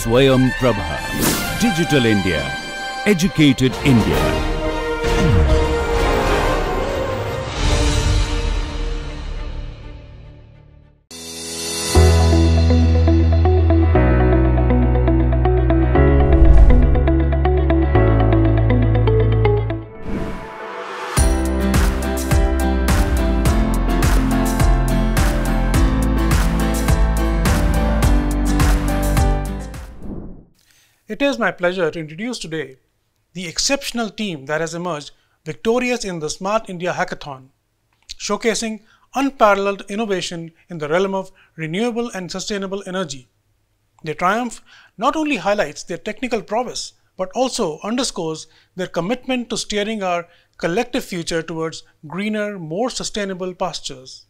Swayam Prabha. Digital India. Educated India. It is my pleasure to introduce today the exceptional team that has emerged victorious in the Smart India Hackathon, showcasing unparalleled innovation in the realm of renewable and sustainable energy. Their triumph not only highlights their technical prowess, but also underscores their commitment to steering our collective future towards greener, more sustainable pastures.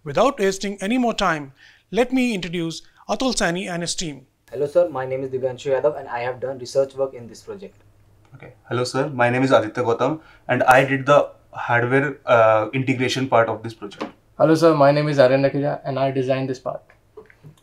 Without wasting any more time, let me introduce Atul Saini and his team. Hello sir, my name is Divyanshu Yadav and I have done research work in this project. Okay. Hello sir, my name is Aditya Gautam and I did the hardware integration part of this project. Hello sir, my name is Aryan Nakija and I designed this part.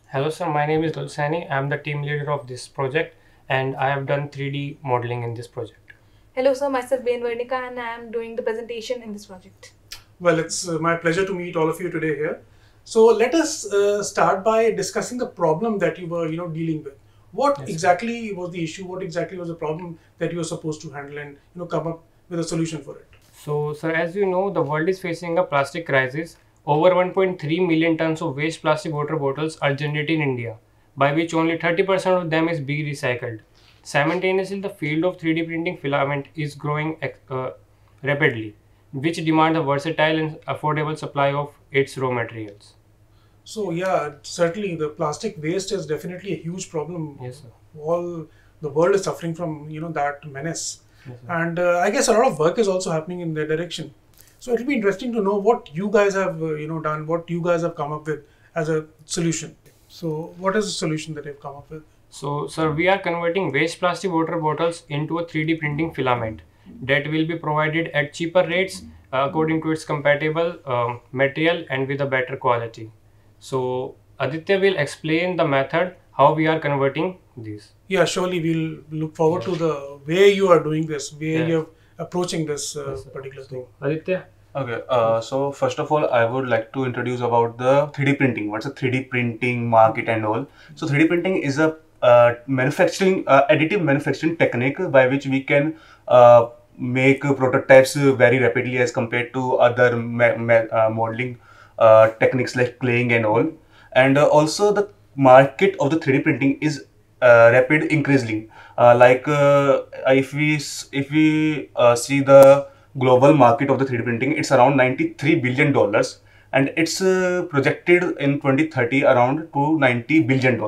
Hello sir, my name is Dulsani. I am the team leader of this project and I have done 3D modeling in this project. Hello sir, myself Ben Varnika and I am doing the presentation in this project. Well, it's my pleasure to meet all of you today here. So let us start by discussing the problem that you were dealing with. What exactly was the issue? What exactly was the problem that you were supposed to handle and come up with a solution for it? So sir, as you know, the world is facing a plastic crisis. Over 1.3 million tons of waste plastic water bottles are generated in India, by which only 30% of them is being recycled. Simultaneously, the field of 3D printing filament is growing rapidly, which demand a versatile and affordable supply of its raw materials. So yeah, certainly the plastic waste is definitely a huge problem. Yes, sir. All the world is suffering from that menace. Yes, sir. And I guess a lot of work is also happening in that direction. So it'll be interesting to know what you guys have done, what you guys have come up with as a solution. So what is the solution that you've come up with? So sir, we are converting waste plastic water bottles into a 3D printing filament that will be provided at cheaper rates according to its compatible material and with a better quality. So Aditya will explain the method how we are converting these. Yeah, surely we'll look forward to the way you are doing this, way you're approaching this particular thing. Aditya? Okay, so first of all, I would like to introduce about the 3D printing. What's a 3D printing market and all? So 3D printing is a additive manufacturing technique by which we can make prototypes very rapidly as compared to other modeling techniques like claying and all. And also the market of the 3D printing is rapid increasing. If we see the global market of the 3D printing, it's around $93 billion and it's projected in 2030 around $290 billion.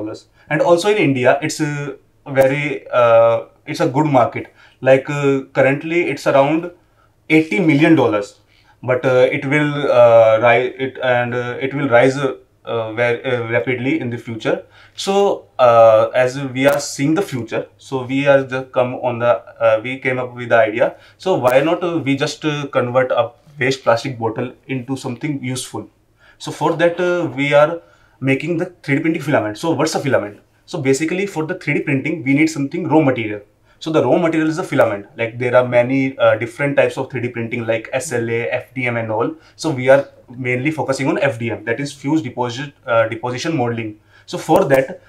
And also in India, it's a good market. Currently it's around $80 million, but it will rise very rapidly in the future. So as we are seeing the future, so we are we came up with the idea. So why not we just convert a waste plastic bottle into something useful? So for that we are making the 3D printing filament. So what's a filament? So basically for the 3D printing we need something raw material. So the raw material is a filament. Like there are many different types of 3D printing like SLA, FDM and all. So we are mainly focusing on FDM, that is fused deposition modeling. So for that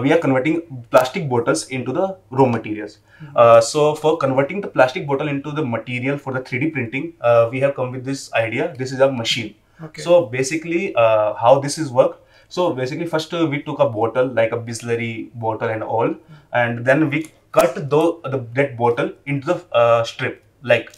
we are converting plastic bottles into the raw materials. So for converting the plastic bottle into the material for the 3D printing, we have come with this idea. This is a machine. Okay. So basically how this is work. So basically first we took a bottle like a Bisleri bottle and all, and then we cut that bottle into the strip. Like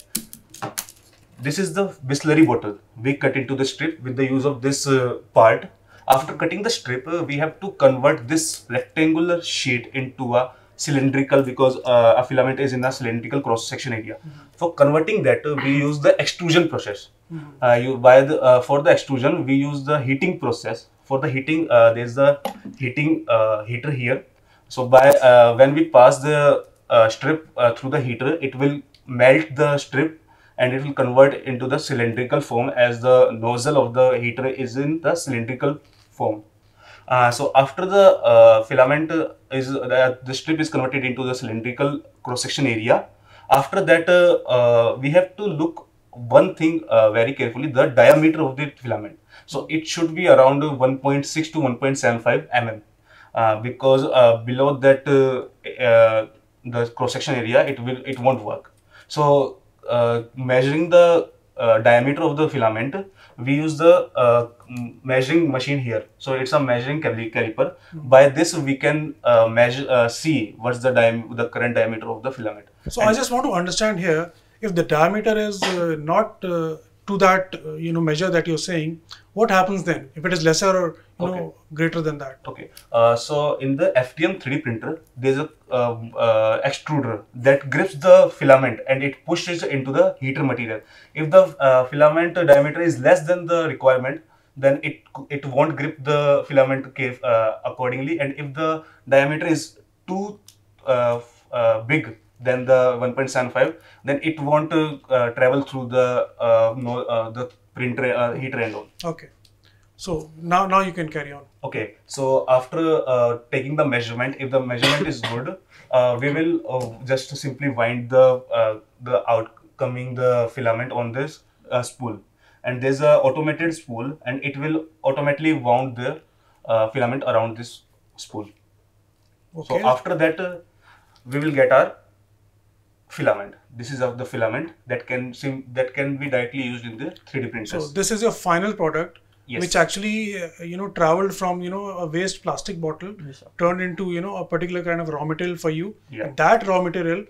this is the Bisleri bottle. We cut into the strip with the use of this part. After cutting the strip, we have to convert this rectangular sheet into a cylindrical, because a filament is in a cylindrical cross section area. For converting that, we use the extrusion process. For the extrusion, we use the heating process. For the heating, there is the heater here. So when we pass the strip through the heater, it will melt the strip and it will convert into the cylindrical form, as the nozzle of the heater is in the cylindrical form. So after the filament is the strip is converted into the cylindrical cross section area. After that, we have to look one thing very carefully: the diameter of the filament. So it should be around 1.6 to 1.75 mm, because below that the cross section area it won't work. So measuring the diameter of the filament, we use the measuring machine here. So it's a measuring caliper. By this we can measure, see what's the current diameter of the filament. So I just want to understand here, if the diameter is not to that measure that you're saying, what happens then if it is lesser or greater than that? Okay. So in the FDM 3D printer, there's a extruder that grips the filament and it pushes it into the heater material. If the filament diameter is less than the requirement, then it won't grip the filament cave accordingly. And if the diameter is too big than the 1.75, then it won't travel through the printer heater and all. Okay. So now you can carry on. Okay, so after taking the measurement, if the measurement is good, we will just simply wind the outcoming the filament on this spool, and there's a automated spool, and it will automatically wound the filament around this spool. Okay. So after that, we will get our filament. This is the filament that can be directly used in the 3D printers. So this is your final product. Yes. Which actually traveled from a waste plastic bottle, turned into a particular kind of raw material for you. Yeah. And that raw material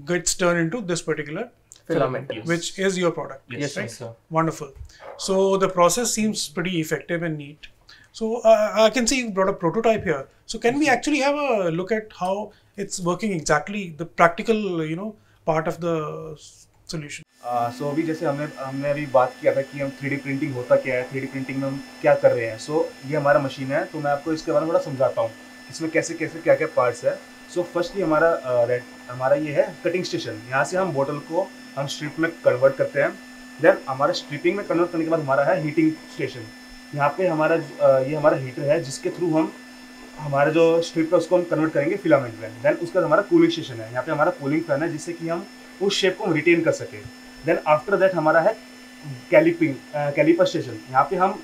gets turned into this particular Filament. Yes. which is your product. Yes, right? sir. Wonderful. So the process seems pretty effective and neat. So I can see you brought a prototype here. So can we actually have a look at how it's working exactly, the practical part of the solution? सो अभी जैसे हमने अभी बात किया था कि हम 3D printing होता क्या है, 3D प्रिंटिंग में हम क्या कर रहे हैं. सो ये हमारा मशीन है, तो मैं आपको इसके बारे में थोड़ा समझाता हूँ इसमें कैसे कैसे क्या क्या पार्ट्स है. सो फर्स्टली हमारा ये है कटिंग स्टेशन. यहाँ से हम बोतल को हम स्ट्रिप में कन्वर्ट करते हैं. देन हमारा स्ट्रिपिंग में कन्वर्ट करने के बाद हमारा है हीटिंग स्टेशन. यहाँ पे ये हमारा हीटर है जिसके थ्रू हम हमारा जो स्ट्रिप है उसको हम कन्वर्ट करेंगे फिलामेंट में. देन उसके बाद हमारा कूलिंग स्टेशन है. यहाँ पे हमारा कूलिंग फैन है जिससे कि हम उस शेप को रिटेन कर सकें. देन आफ्टर दैट हमारा है कैलिपर स्टेशन. यहाँ पे हम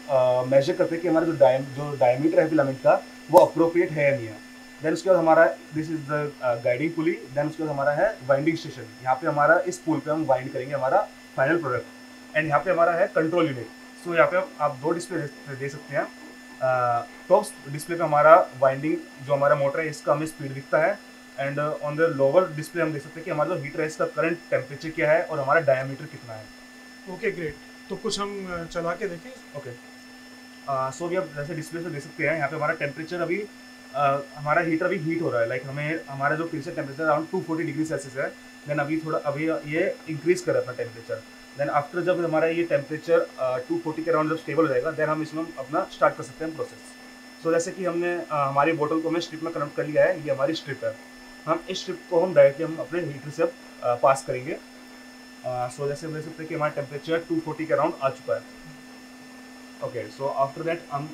मेजर करते हैं कि हमारा जो डायमीटर है फिलामेंट का वो अप्रोप्रिएट है या नहीं है. देन उसके बाद हमारा this is the guiding pulley. Then उसके बाद हमारा है वाइंडिंग स्टेशन. यहाँ पे हमारा इस पुल पे हम वाइंड करेंगे हमारा फाइनल प्रोडक्ट. एंड यहाँ पे हमारा है कंट्रोल यूनिट. सो यहाँ पे आप दो डिस्प्ले दे सकते हैं. टॉप डिस्प्ले पे हमारा वाइंडिंग जो हमारा मोटर है इसका हमें स्पीड दिखता है. And on the lower display हम देख सकते हैं कि हमारा जो हीटर है इसका करंट टेम्परेचर क्या है और हमारा डायमीटर कितना है. Okay great. तो कुछ हम चला के देखें. ओके. सो अभी आप जैसे डिस्प्ले से देख सकते हैं यहाँ पे हमारा टेम्परेचर अभी हमारा हीटर अभी हीट हो रहा है. लाइक हमारा जो fixed temperature around 240 degree Celsius है. देन अभी ये इंक्रीज कर रहा है अपना टेम्परेचर. देन आफ्टर जब हमारा ये टेम्परेचर 240 के अराउंड जब स्टेबल हो जाएगा देन हम इसमें अपना स्टार्ट कर सकते हैं प्रोसेस. सो जैसे कि हमने हमारी बोतल को हमें स्ट्रिप में कन्वर्ट कर लिया है. ये हमारी स्ट्रिप है. हम इस स्ट्रिप को हम डायरेक्टली हम अपने हीटर से पास करेंगे. सो जैसे हम देख सकते हैं कि हमारा टेम्परेचर 240 के अराउंड आ चुका है. ओके. सो आफ्टर दैट हम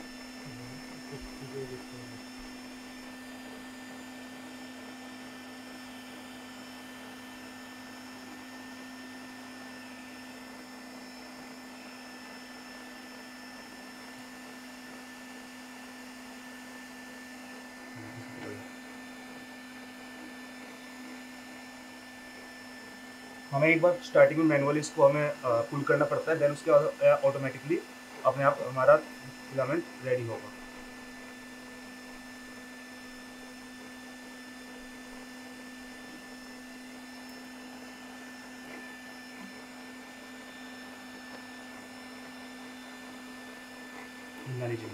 हमें एक बार स्टार्टिंग में मैनुअली इसको हमें पुल करना पड़ता है. देन उसके बाद ऑटोमेटिकली अपने आप हमारा फिलामेंट रेडी होगा. Managing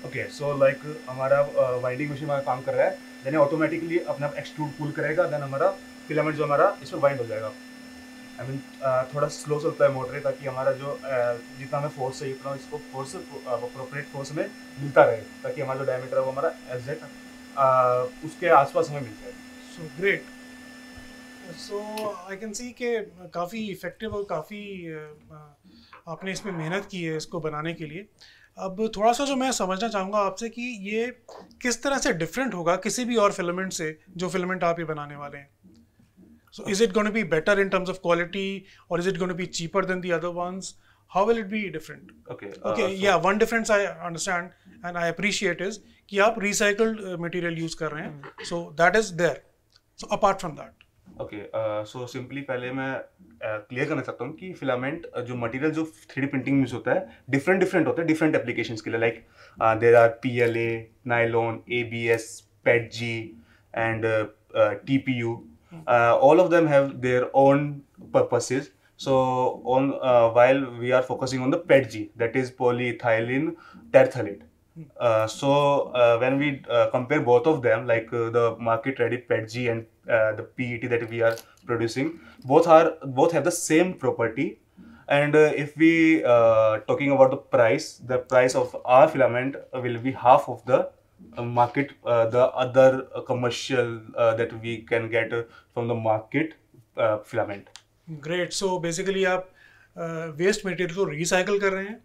okay. सो लाइक हमारा वाइंडिंग मशीन हमारा काम कर रहा है. देन ऑटोमेटिकली अपने आप एक्सट्रूड पुल करेगा. देन हमारा फिलामेंट जो हमारा इसमें वाइंड हो जाएगा। आई मीन थोड़ा स्लो चलता है मोटर ताकि हमारा जो जितना हमें फोर्स चाहिए उतना इसको फोर्स अप्रोप्रिएट फोर्स में मिलता रहे, ताकि हमारा जो डायमीटर है वो हमारा एग्जैक्ट उसके आसपास हमें मिल जाए। सो great. So I can see कि काफ़ी इफ़ेक्टिव और काफ़ी आपने इसमें मेहनत की है इसको बनाने के लिए। अब थोड़ा सा जो मैं समझना चाहूँगा आपसे कि ये किस तरह से डिफरेंट होगा किसी भी और फिलामेंट से जो फिलामेंट आप ये बनाने वाले हैं। So is it going to be better in terms of quality, or is it going to be cheaper than the other ones? How will it be different? Okay. Yeah, one difference I understand and I appreciate is कि आप recycled material use कर रहे हैं. So that is there. So apart from that. Okay. So simply पहले मैं clear करना चाहता हूँ कि फिलामेंट जो मटेरियल जो 3D प्रिंटिंग में होता है डिफरेंट होता है डिफरेंट एप्लीकेशंस के लिए। Like there are PLA, nylon, ABS, PETG and TPU. All of them have their own purposes. So while we are focusing on the PETG, that is polyethylene terephthalate. When we compare both of them, like the market ready PETG and the PET that we are producing, both have the same property. And if we talking about the price of our filament will be half of the market, the other commercial that we can get from the market filament. Great. So basically आप waste material को recycle कर रहे हैं,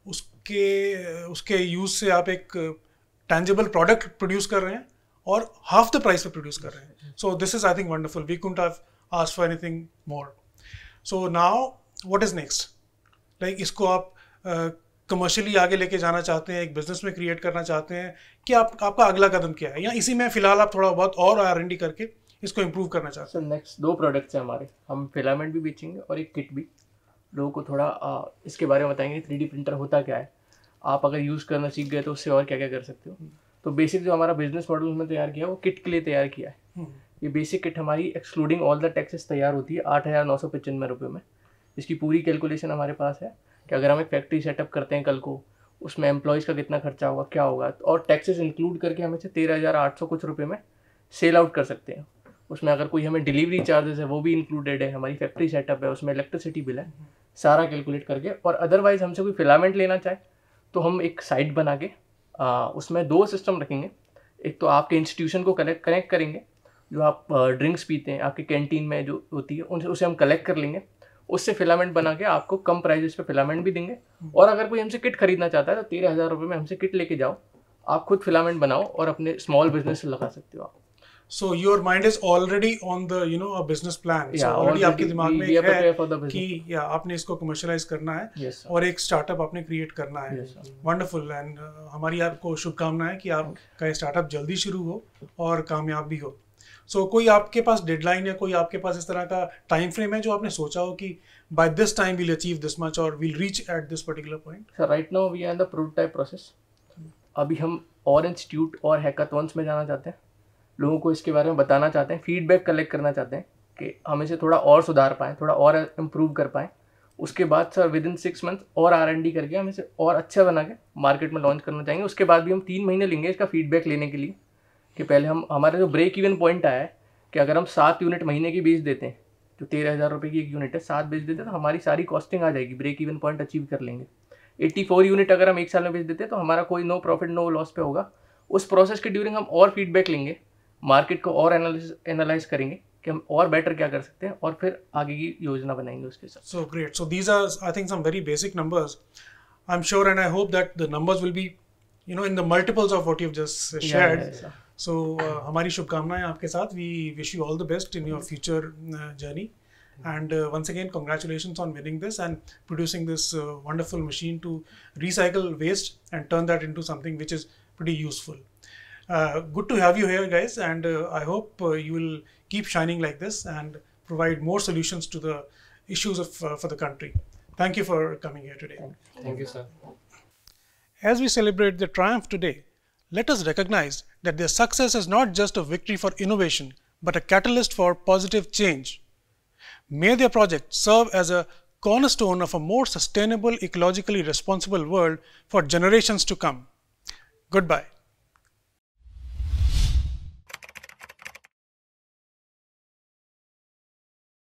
उसके use से आप एक tangible product produce कर रहे हैं और half the price पे produce कर रहे हैं. So this is I think wonderful. We couldn't have asked for anything more. So now what is next? Like इसको आप कमर्शियली आगे लेके जाना चाहते हैं, एक बिजनेस में क्रिएट करना चाहते हैं, कि आपका अगला कदम क्या है, या इसी में फिलहाल आप थोड़ा बहुत और R&D करके इसको इम्प्रूव करना चाहते हैं? नेक्स्ट 2 प्रोडक्ट्स हैं हमारे, हम फिलामेंट भी बेचेंगे और एक किट भी। लोगों को थोड़ा इसके बारे में बताएंगे 3D प्रिंटर होता क्या है, आप अगर यूज़ करना सीख गए तो उससे और क्या क्या कर सकते हो। तो बेसिक जो हमारा बिजनेस मॉडल हमने तैयार किया वो किट के लिए तैयार किया है। ये बेसिक किट हमारी एक्सक्लूडिंग ऑल द टैक्सेस तैयार होती है 8,995 रुपये में। इसकी पूरी कैलकुलेशन हमारे पास है कि अगर हम एक फैक्ट्री सेटअप करते हैं कल को, उसमें एम्प्लॉयज़ का कितना खर्चा होगा, क्या होगा, और टैक्सेस इंक्लूड करके हमें से 13,800 कुछ रुपये में सेल आउट कर सकते हैं। उसमें अगर कोई हमें डिलीवरी चार्जेस है वो भी इंक्लूडेड है, हमारी फैक्ट्री सेटअप है, उसमें इलेक्ट्रिसिटी बिल है, सारा कैलकुलेट करके। और अदरवाइज़ हमसे कोई फिलामेंट लेना चाहे तो हम एक साइट बना के उसमें 2 सिस्टम रखेंगे। एक तो आपके इंस्टीट्यूशन को कनेक्ट करेंगे, जो आप ड्रिंक्स पीते हैं आपकी कैंटीन में जो होती है उसे हम कलेक्ट कर लेंगे, उससे फिलामेंट बना के आपको कम प्राइजेस पे फिलामेंट भी देंगे। और अगर कोई हमसे किट खरीदना चाहता है तो 13,000 रुपये में हमसे किट लेके जाओ, आप खुद फिलामेंट बनाओ और अपने स्मॉल बिजनेस से लगा सकते हो आप। So your mind is already on the a business plan. So already आपके दिमाग में है कि आपने इसको कमर्शलाइज करना है और एक स्टार्टअप आपने क्रिएट करना है। वंडरफुल। एंड हमारी आपको शुभकामनाएं कि आपका ये स्टार्टअप जल्दी शुरू हो और कामयाब भी हो। सो कोई आपके पास डेडलाइन या कोई आपके पास इस तरह का टाइम फ्रेम है जो आपने सोचा हो कि by this time we'll achieve this much और we'll reach at this particular point? Sir right now we are in the prototype process. अभी हम और इंस्टीट्यूट और हैकाथॉन्स में जाना चाहते हैं, लोगों को इसके बारे में बताना चाहते हैं, फीडबैक कलेक्ट करना चाहते हैं कि हमें से थोड़ा और सुधार पाएँ, थोड़ा और इम्प्रूव कर पाएँ। उसके बाद सर विद इन 6 मंथ और R&D करके हम इसे और अच्छा बना के मार्केट में लॉन्च करना चाहेंगे। उसके बाद भी हम 3 महीने लेंगे इसका फीडबैक लेने के लिए कि पहले हमारा जो ब्रेक इवन पॉइंट आया है कि अगर हम 7 यूनिट महीने की बेच देते हैं, जो 13,000 रुपये की एक यूनिट है, 7 बेच देते हैं तो हमारी सारी कॉस्टिंग आ जाएगी, ब्रेक इवन पॉइंट अचीव कर लेंगे। 84 यूनिट अगर हम 1 साल में बेच देते हैं तो हमारा कोई नो प्रॉफिट नो लॉस पे होगा। उस प्रोसेस के ड्यूरिंग हम और फीडबैक लेंगे, मार्केट को और एनालाइज करेंगे कि हम और बेटर क्या कर सकते हैं और फिर आगे की योजना बनाएंगे उसके साथ। So great. So these are I think some very basic numbers. I am sure and I hope that the numbers will be in the multiples of what you have just shared. So हमारी शुभकामनाएं आपके साथ। We wish you all the best in your future journey and once again congratulations on winning this and producing this wonderful machine to recycle waste and turn that into something which is pretty useful. Good to have you here guys, and I hope you will keep shining like this and provide more solutions to the issues of for the country. Thank you for coming here today. Thank you, sir. As we celebrate their triumph today, let us recognize that their success is not just a victory for innovation but a catalyst for positive change. May their project serve as a cornerstone of a more sustainable, ecologically responsible world for generations to come. Goodbye.